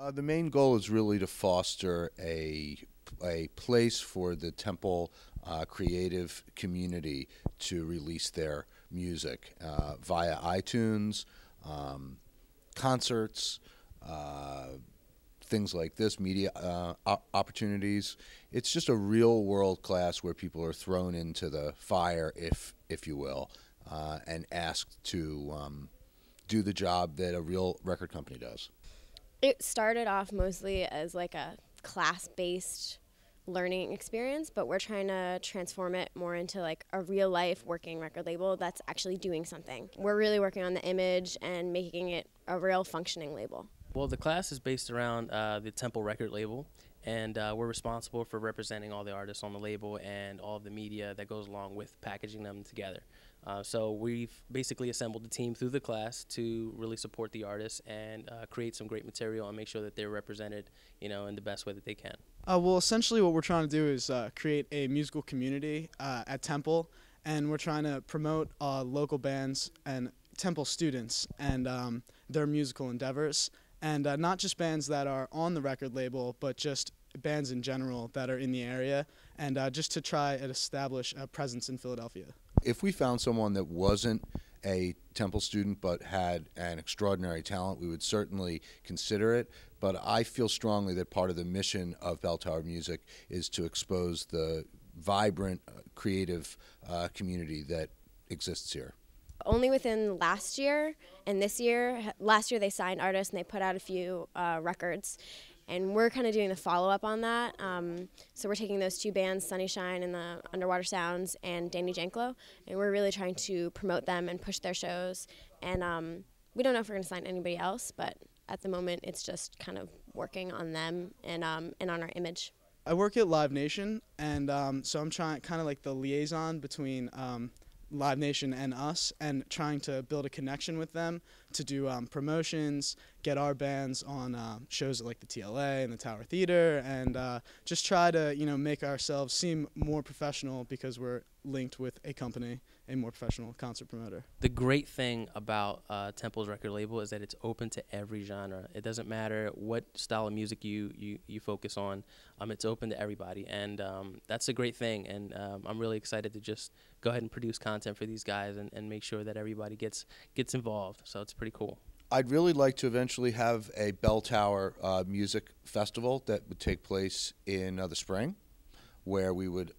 The main goal is really to foster a place for the Temple creative community to release their music via iTunes, concerts, things like this, media opportunities. It's just a real world class where people are thrown into the fire, if you will, and asked to do the job that a real record company does. It started off mostly as like a class-based learning experience, but we're trying to transform it more into like a real-life working record label that's actually doing something. We're really working on the image and making it a real functioning label. Well, the class is based around the Temple record label, and we're responsible for representing all the artists on the label and all of the media that goes along with packaging them together. So we've basically assembled a team through the class to really support the artists and create some great material and make sure that they're represented, in the best way that they can. Well, essentially what we're trying to do is create a musical community at Temple, and we're trying to promote local bands and Temple students and their musical endeavors, and not just bands that are on the record label, but just bands in general that are in the area, and just to try and establish a presence in Philadelphia. If we found someone that wasn't a Temple student but had an extraordinary talent, we would certainly consider it. But I feel strongly that part of the mission of Bell Tower Music is to expose the vibrant, creative community that exists here. Only within last year and this year, last year they signed artists and they put out a few records. And we're kind of doing the follow-up on that. So we're taking those two bands, Sunny Shine and the Underwater Sounds and Danny Janklow, and we're really trying to promote them and push their shows. And we don't know if we're going to sign anybody else, but at the moment it's just kind of working on them and on our image. I work at Live Nation, and so I'm trying kind of like the liaison between Live Nation and us, and trying to build a connection with them to do promotions, get our bands on shows at like the TLA and the Tower Theater, and just try to make ourselves seem more professional because we're linked with a company, a more professional concert promoter. The great thing about Temple's record label is that it's open to every genre. It doesn't matter what style of music you focus on. It's open to everybody, and that's a great thing. And I'm really excited to just go ahead and produce content for these guys and make sure that everybody gets involved. So it's pretty cool. I'd really like to eventually have a Bell Tower music festival that would take place in the spring, where we would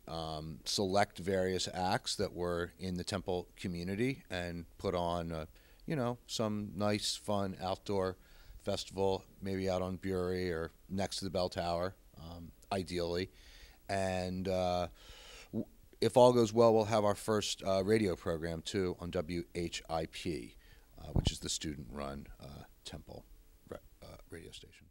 select various acts that were in the Temple community and put on, some nice, fun outdoor festival, maybe out on Bury or next to the Bell Tower, ideally. And if all goes well, we'll have our first radio program, too, on WHIP, which is the student-run Temple radio station.